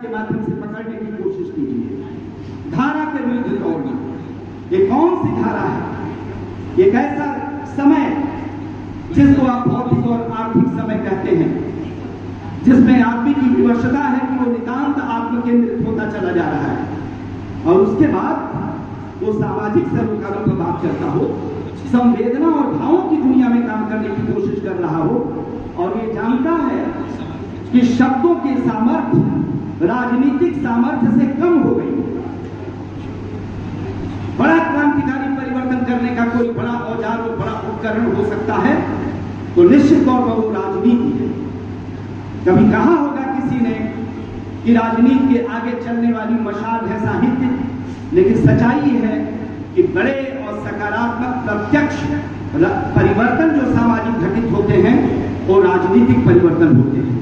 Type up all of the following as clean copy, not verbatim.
के माध्यम से पकड़ने की कोशिश कीजिए। धारा के विरुद्ध दौड़ना, ये कौन सी धारा है? ये कैसा समय जिसको आप भौतिक और आर्थिक समय कहते हैं, जिसमें आदमी की विवशता है कि वो नितांत आत्म केंद्रित होता चला जा रहा है और उसके बाद वो सामाजिक सरोकारों पर बात करता हो, संवेदना और भावों की दुनिया में काम करने की कोशिश कर रहा हो और ये जानता है कि शब्दों के सामर्थ्य राजनीतिक सामर्थ्य से कम हो गई। बड़ा क्रांतिकारी परिवर्तन करने का कोई बड़ा औजार और बड़ा उपकरण हो सकता है तो निश्चित तौर पर वो राजनीति है। कभी कहा होगा किसी ने कि राजनीति के आगे चलने वाली मशाल है साहित्य, लेकिन सच्चाई है कि बड़े और सकारात्मक प्रत्यक्ष परिवर्तन जो सामाजिक घटित होते हैं वो राजनीतिक परिवर्तन होते हैं।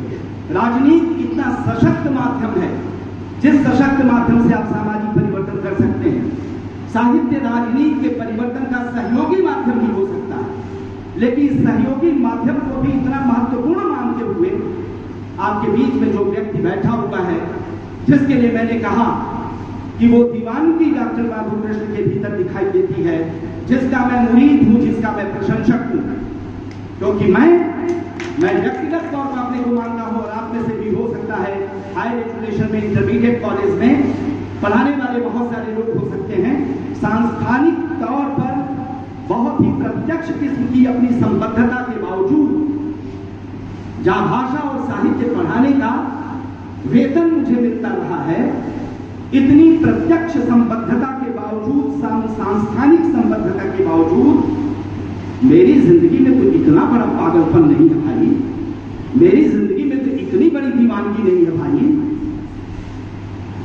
राजनीति इतना सशक्त माध्यम है जिस सशक्त माध्यम से आप सामाजिक परिवर्तन कर सकते हैं। साहित्य राजनीति के परिवर्तन का सहयोगी माध्यम भी हो सकता है, लेकिन इस सहयोगी माध्यम को भी इतना महत्वपूर्ण मानते हुए आपके बीच में जो व्यक्ति बैठा हुआ है, जिसके लिए मैंने कहा कि वो दीवानगी डॉक्टर माधव कृष्ण के भीतर दिखाई देती है, जिसका मैं मुरीद हूं, जिसका मैं प्रशंसक हूं, क्योंकि मैं व्यक्तिगत तौर पर अपने को मानता हूं और आप में से भी हो सकता है हायर एजुकेशन में, इंटरमीडिएट कॉलेज में पढ़ाने वाले बहुत सारे लोग हो सकते हैं, सांस्थानिक तौर पर बहुत ही प्रत्यक्ष किस्म की अपनी संबद्धता के बावजूद जहां भाषा और साहित्य पढ़ाने का वेतन मुझे मिलता रहा है, इतनी प्रत्यक्ष संबद्धता के बावजूद, सांस्थानिक संबद्धता के बावजूद मेरी जिंदगी में तो इतना बड़ा पागलपन नहीं है भाई, मेरी जिंदगी में तो इतनी बड़ी दीवानगी नहीं है भाई।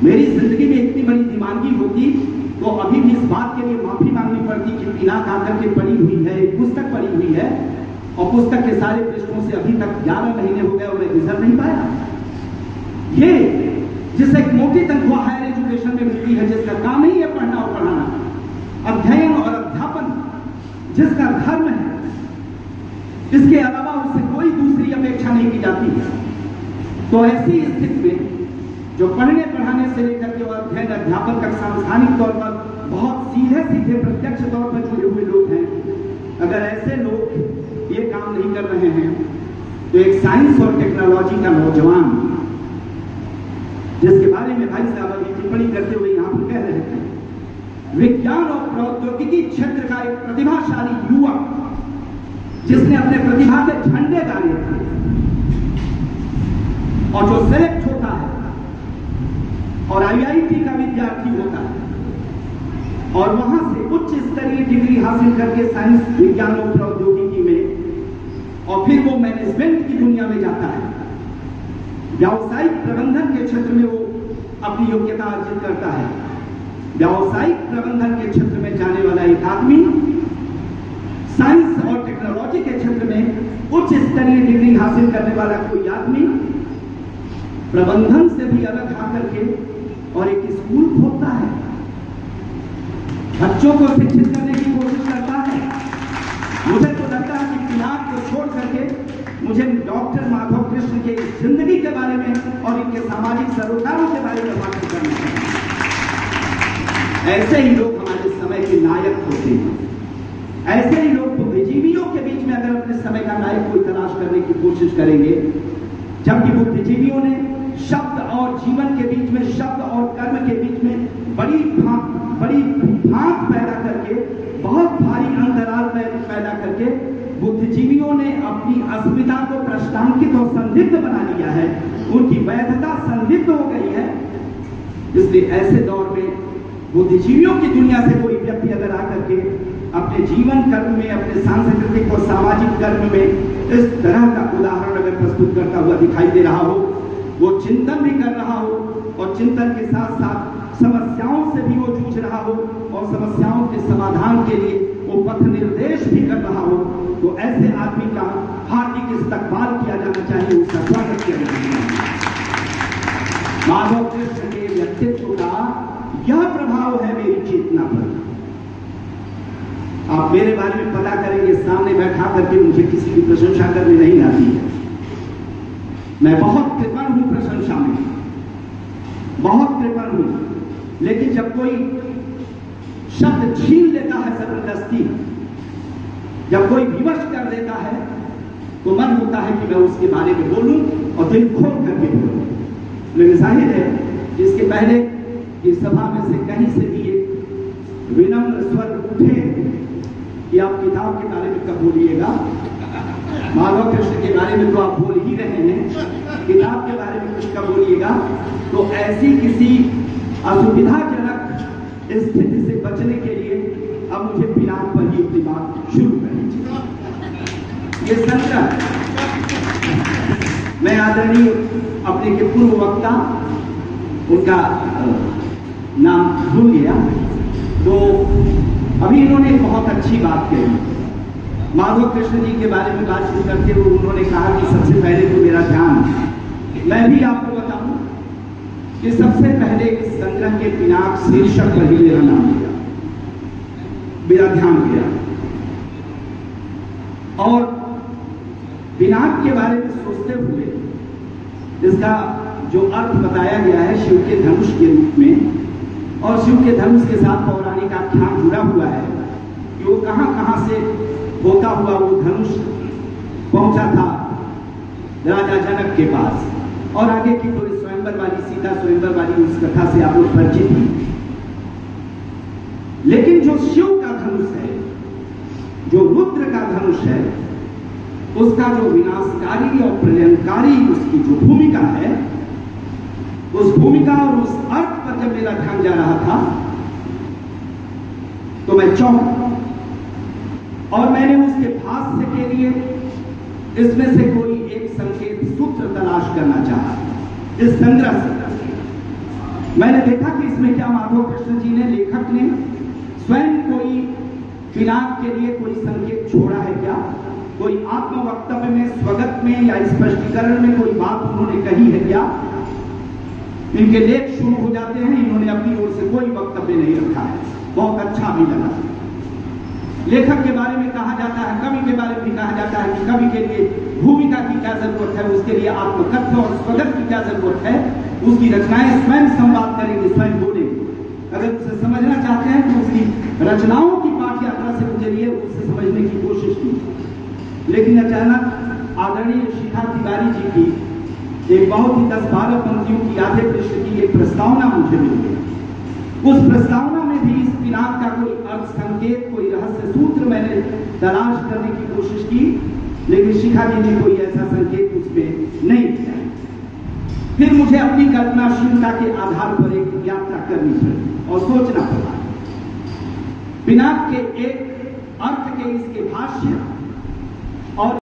मेरी जिंदगी में इतनी बड़ी दीवानगी होती तो अभी भी इस बात के लिए माफी मांगनी पड़ती कि पिनाक आकर के पड़ी हुई है, एक पुस्तक पड़ी हुई है और पुस्तक के सारे पृष्ठों से अभी तक 11 महीने हो गए और मैं गुजर नहीं पाया। ये जिसे एक मोटी तनख्वाह हायर एजुकेशन में मिलती है, जिसका काम नहीं है पढ़ना और पढ़ाना, अध्ययन और अध्यापन जिसका धर्म है, इसके अलावा उससे कोई दूसरी अपेक्षा नहीं की जाती है, तो ऐसी स्थिति में जो पढ़ने पढ़ाने से लेकर के और अध्ययन अध्यापन तक सांस्थानिक तौर पर बहुत सीधे सीधे प्रत्यक्ष तौर पर जुड़े हुए लोग हैं, अगर ऐसे लोग ये काम नहीं कर रहे हैं तो एक साइंस और टेक्नोलॉजी का नौजवान, जिसके बारे में भाई साहब अभी टिप्पणी करते हुए यहां पर कह रहे थे, विज्ञान और प्रौद्योगिकी क्षेत्र का एक प्रतिभाशाली युवक जिसने अपने प्रतिभा के झंडे गाड़े थे और जो सेलेक्ट होता है और आईआईटी का विद्यार्थी होता है और वहां से उच्च स्तरीय डिग्री हासिल करके साइंस विज्ञान और प्रौद्योगिकी में और फिर वो मैनेजमेंट की दुनिया में जाता है, व्यावसायिक प्रबंधन के क्षेत्र में वो अपनी योग्यता अर्जित करता है। व्यावसायिक प्रबंधन के क्षेत्र में जाने वाला एक आदमी साइंस और टेक्नोलॉजी के क्षेत्र में उच्च स्तरीय डिग्री हासिल करने वाला कोई आदमी प्रबंधन से भी अलग आकर के और एक स्कूल खोलता है, बच्चों को शिक्षित करने की कोशिश करता है। मुझे तो लगता है कि पिनाक को छोड़ करके मुझे डॉक्टर माधव कृष्ण के जिंदगी के बारे में और इनके सामाजिक सरोकारों के बारे में बात करना चाहिए। ऐसे ही लोग हमारे समय के नायक होते हैं। ऐसे ही लोग बुद्धिजीवियों के बीच में अगर अपने समय का नायक कोई तलाश करने की कोशिश करेंगे, जबकि बुद्धिजीवियों ने शब्द और जीवन के बीच में, शब्द और कर्म के बीच में बड़ी भांत पैदा करके, बहुत भारी अंतराल पैदा करके बुद्धिजीवियों ने अपनी अस्मिता को प्रश्नांकित और संदिग्ध बना लिया है, उनकी वैधता संदिग्ध हो गई है। इसलिए ऐसे दौर में बुद्धिजीवियों की दुनिया से कोई व्यक्ति अगर आकर के अपने जीवन कर्म में, अपने सांस्कृतिक और सामाजिक कर्म में इस तरह का उदाहरण अगर प्रस्तुत करता हुआ दिखाई दे रहा हो, वो चिंतन भी कर रहा हो और चिंतन के साथ साथ समस्याओं से भी वो जूझ रहा हो और समस्याओं के समाधान के लिए वो पथ निर्देश भी कर रहा हो, तो ऐसे आदमी का हार्दिक इस्तकबाल किया जाना चाहिए, उसका स्वागत किया जाना चाहिए। माधव कृष्ण के व्यक्तित्व का यह प्रभाव है मेरी चेतना पर। आप मेरे बारे में पता करेंगे, सामने बैठा करके मुझे किसी की प्रशंसा करने नहीं आती है, मैं बहुत कृपण हूं प्रशंसा में, बहुत कृपण हुई, लेकिन जब कोई शब्द छीन लेता है जबरदस्ती, जब कोई विवश कर देता है, तो मन होता है कि मैं उसके बारे में बोलूं और दिल खोल करके बोलूं। लेकिन जाहिर है इसके पहले इस सभा में से कहीं से भी एक विनम्र स्वर उठे कि आप किताब के बारे में कब बोलिएगा, माधव कृष्ण के बारे में तो आप बोल ही रहे हैं, किताब के बारे में कुछ कब बोलिएगा। तो ऐसी किसी असुविधाजनक स्थिति से बचने के लिए अब मुझे पिनाक पर ही अपनी बात शुरू करनी चाहिए। ये संग्रह मैं आदरणीय अपने के पूर्व वक्ता, उनका नाम भूल गया, तो अभी इन्होंने बहुत अच्छी बात कही। माधव कृष्ण जी के बारे में बातचीत करते हुए उन्होंने कहा कि सबसे पहले तो मेरा ध्यान, मैं भी आपको बताऊं कि सबसे पहले इस संग्रह के पिनाक शीर्षक पर ही मेरा नाम गया, मेरा ध्यान गया। और पिनाक के बारे में सोचते हुए इसका जो अर्थ बताया गया है शिव के धनुष के रूप में, और शिव के धनुष के साथ पौराणिक आख्यान जुड़ा हुआ है कि वो कहां से होता हुआ वो धनुष पहुंचा था राजा जनक के पास, और आगे की थोड़ी स्वयंवर वाली, सीता स्वयंवर वाली उस कथा से आप लोग परिचित हैं। लेकिन जो शिव का धनुष है, जो रुद्र का धनुष है, उसका जो विनाशकारी और प्रलयंकारी उसकी जो भूमिका है, उस भूमिका और उस अर्थ पर जब मेरा ध्यान जा रहा था तो मैं चौंका, और मैंने उसके भाष्य के लिए इसमें से कोई एक संकेत सूत्र तलाश करना चाहा। इस संग्रह से मैंने देखा कि इसमें क्या माधव कृष्ण जी ने, लेखक ने स्वयं कोई पिनाक के लिए कोई संकेत छोड़ा है क्या, कोई आत्म वक्तव्य में, स्वगत में या स्पष्टीकरण में कोई बात उन्होंने कही है क्या। इनके लेख शुरू हो जाते हैं, इन्होंने अपनी ओर से कोई वक्तव्य नहीं रखा है, बहुत अच्छा भी लगा। लेखक के बारे में कहा जाता है, कवि के बारे में भी कहा जाता है कि कवि के लिए भूमिका की क्या जरूरत है, उसके लिए आत्मकथ्य और स्वगत की क्या जरूरत है, उसकी रचनाएं स्वयं संवाद करेंगी, स्वयं बोलेंगी। अगर उसे समझना चाहते हैं तो उसकी रचनाओं की पाठ यात्रा से गुजरिए, उससे समझने की कोशिश की। लेकिन अचानक आदरणीय शिखा तिवारी जी की एक बहुत ही 10-12 पंक्तियों की आधे पृष्ठ की एक प्रस्तावना मुझे मिल गई। उस प्रस्तावना में भी इस पिनाक का कोई अर्थ, संकेत, कोई रहस्य सूत्र मैंने तलाश करने की कोशिश की, लेकिन शिखा जी ने कोई ऐसा संकेत उसमें नहीं किया। फिर मुझे अपनी कल्पनाशीलता के आधार पर एक यात्रा करनी पड़ी और सोचना पड़ा। पिनाक के एक अर्थ के इसके भाष्य और